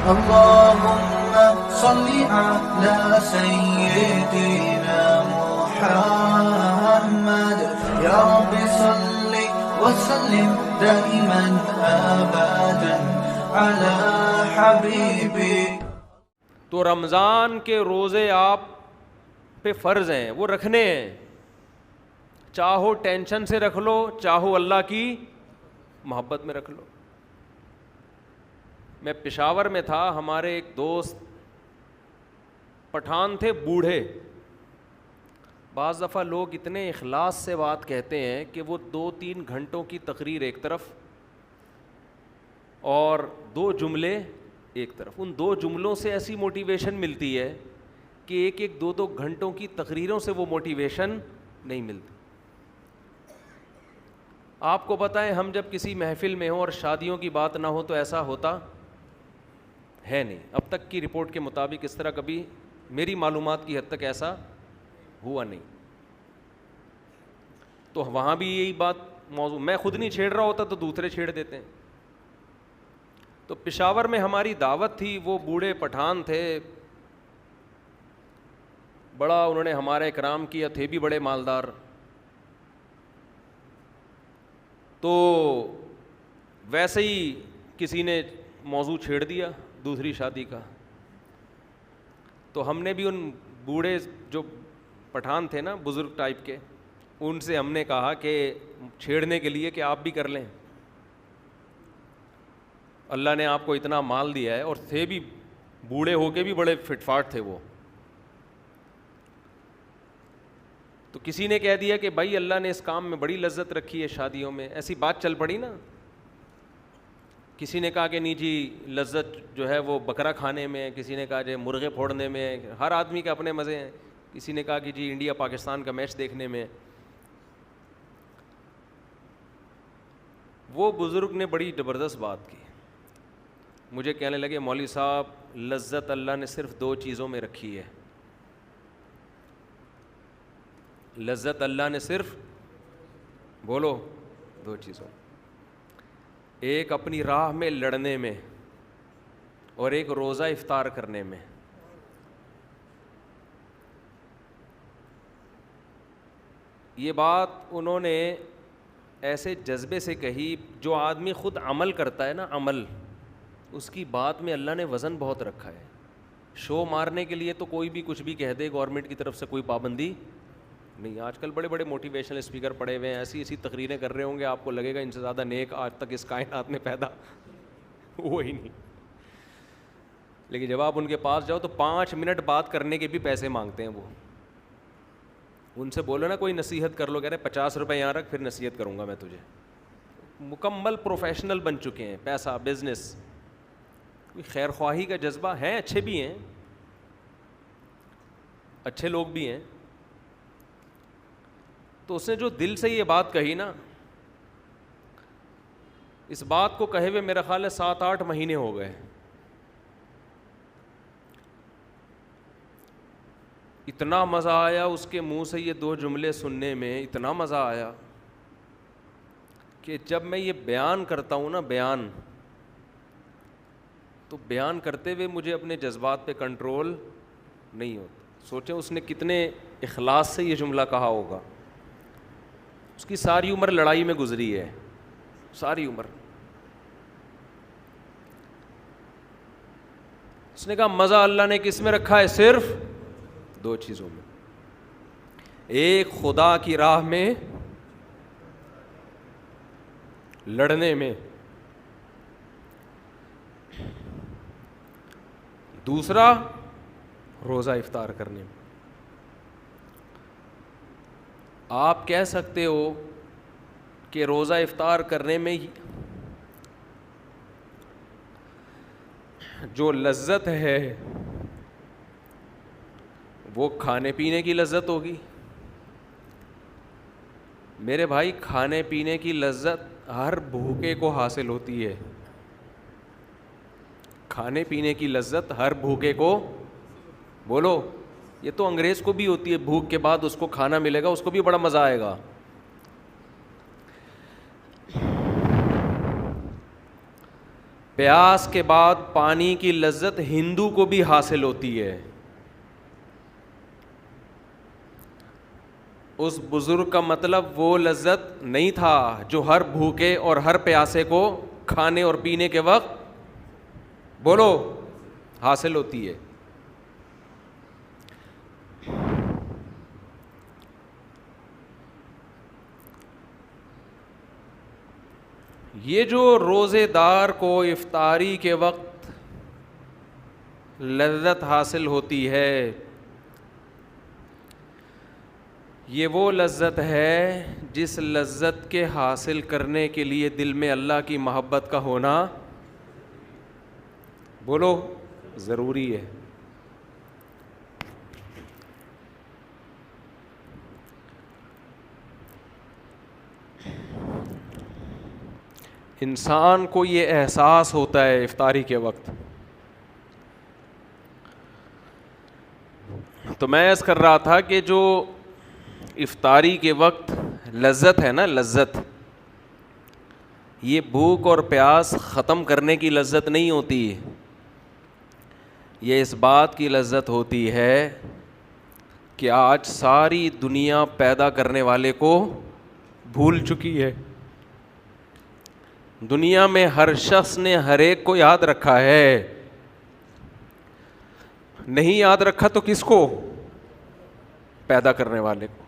اللهم صل على سيدنا محمد يا رب صل وسلم دائما ابدا على حبيبي. تو رمضان کے روزے آپ پہ فرض ہیں, وہ رکھنے ہیں, چاہو ٹینشن سے رکھ لو, چاہو اللہ کی محبت میں رکھ لو. میں پشاور میں تھا, ہمارے ایک دوست پٹھان تھے, بوڑھے. بعض دفعہ لوگ اتنے اخلاص سے بات کہتے ہیں کہ وہ 2-3 گھنٹوں کی تقریر ایک طرف اور 2 جملے ایک طرف, ان 2 جملوں سے ایسی موٹیویشن ملتی ہے کہ 1-2 گھنٹوں کی تقریروں سے وہ موٹیویشن نہیں ملتی. آپ کو بتائیں, ہم جب کسی محفل میں ہوں اور شادیوں کی بات نہ ہو تو ایسا ہوتا ہے نہیں. اب تک کی رپورٹ کے مطابق اس طرح کبھی میری معلومات کی حد تک ایسا ہوا نہیں. تو وہاں بھی یہی بات موضوع, میں خود نہیں چھیڑ رہا ہوتا تو دوسرے چھیڑ دیتے ہیں. تو پشاور میں ہماری دعوت تھی, وہ بوڑھے پٹھان تھے, بڑا انہوں نے ہمارا اکرام کیا, تھے بھی بڑے مالدار. تو ویسے ہی کسی نے موضوع چھیڑ دیا دوسری شادی کا. تو ہم نے بھی ان بوڑھے جو پٹھان تھے نا, بزرگ ٹائپ کے, ان سے ہم نے کہا کہ چھیڑنے کے لیے کہ آپ بھی کر لیں, اللہ نے آپ کو اتنا مال دیا ہے, اور تھے بھی بوڑھے ہو کے بھی بڑے فٹ فاٹ تھے وہ. تو کسی نے کہہ دیا کہ بھائی اللہ نے اس کام میں بڑی لذت رکھی ہے شادیوں میں, ایسی بات چل پڑی نا. کسی نے کہا کہ نہیں جی لذت جو ہے وہ بکرا کھانے میں, کسی نے کہا جی مرغے پھوڑنے میں, ہر آدمی کے اپنے مزے ہیں. کسی نے کہا کہ جی انڈیا پاکستان کا میچ دیکھنے میں. وہ بزرگ نے بڑی زبردست بات کی, مجھے کہنے لگے مولوی صاحب لذت اللہ نے صرف 2 چیزوں میں رکھی ہے. لذت اللہ نے صرف, بولو, 2 چیزوں, ایک اپنی راہ میں لڑنے میں اور ایک روزہ افطار کرنے میں. یہ بات انہوں نے ایسے جذبے سے کہی, جو آدمی خود عمل کرتا ہے نا, عمل, اس کی بات میں اللہ نے وزن بہت رکھا ہے. شو مارنے کے لیے تو کوئی بھی کچھ بھی کہہ دے, گورنمنٹ کی طرف سے کوئی پابندی نہیں. آج کل بڑے بڑے موٹیویشنل اسپیکر پڑے ہوئے ہیں, ایسی تقریریں کر رہے ہوں گے, آپ کو لگے گا ان سے زیادہ نیک آج تک اس کائنات میں پیدا ہوا ہی نہیں. لیکن جب آپ ان کے پاس جاؤ تو 5 منٹ بات کرنے کے بھی پیسے مانگتے ہیں وہ. ان سے بولو نا کوئی نصیحت کر لو, کہہ رہے 50 روپے یہاں رکھ, پھر نصیحت کروں گا میں تجھے. مکمل پروفیشنل بن چکے ہیں, پیسہ, بزنس, کوئی خیر خواہی کا جذبہ ہے, اچھے بھی ہیں, اچھے لوگ بھی ہیں. تو اس نے جو دل سے یہ بات کہی نا, اس بات کو کہے ہوئے میرا خیال ہے 7-8 مہینے ہو گئے. اتنا مزہ آیا اس کے منہ سے یہ 2 جملے سننے میں, اتنا مزہ آیا کہ جب میں یہ بیان کرتا ہوں نا, بیان, تو بیان کرتے ہوئے مجھے اپنے جذبات پہ کنٹرول نہیں ہوتا. سوچیں اس نے کتنے اخلاص سے یہ جملہ کہا ہوگا. اس کی ساری عمر لڑائی میں گزری ہے, ساری عمر. اس نے کہا مزہ اللہ نے کس میں رکھا ہے, صرف 2 چیزوں میں. ایک خدا کی راہ میں لڑنے میں, دوسرا روزہ افطار کرنے میں. آپ کہہ سکتے ہو کہ روزہ افطار کرنے میں جو لذت ہے وہ کھانے پینے کی لذت ہوگی. میرے بھائی کھانے پینے کی لذت ہر بھوکے کو حاصل ہوتی ہے. کھانے پینے کی لذت ہر بھوکے کو, بولو, یہ تو انگریز کو بھی ہوتی ہے, بھوک کے بعد اس کو کھانا ملے گا, اس کو بھی بڑا مزہ آئے گا. پیاس کے بعد پانی کی لذت ہندو کو بھی حاصل ہوتی ہے. اس بزرگ کا مطلب وہ لذت نہیں تھا جو ہر بھوکے اور ہر پیاسے کو کھانے اور پینے کے وقت بولو حاصل ہوتی ہے. یہ جو روزے دار کو افطاری کے وقت لذت حاصل ہوتی ہے، یہ وہ لذت ہے جس لذت کے حاصل کرنے کے لیے دل میں اللہ کی محبت کا ہونا بولو ضروری ہے. انسان کو یہ احساس ہوتا ہے افطاری کے وقت. تو میں عرض کر رہا تھا کہ جو افطاری کے وقت لذت ہے نا، لذت، یہ بھوک اور پیاس ختم کرنے کی لذت نہیں ہوتی، یہ اس بات کی لذت ہوتی ہے کہ آج ساری دنیا پیدا کرنے والے کو بھول چکی ہے. دنیا میں ہر شخص نے ہر ایک کو یاد رکھا ہے، نہیں یاد رکھا تو کس کو؟ پیدا کرنے والے کو.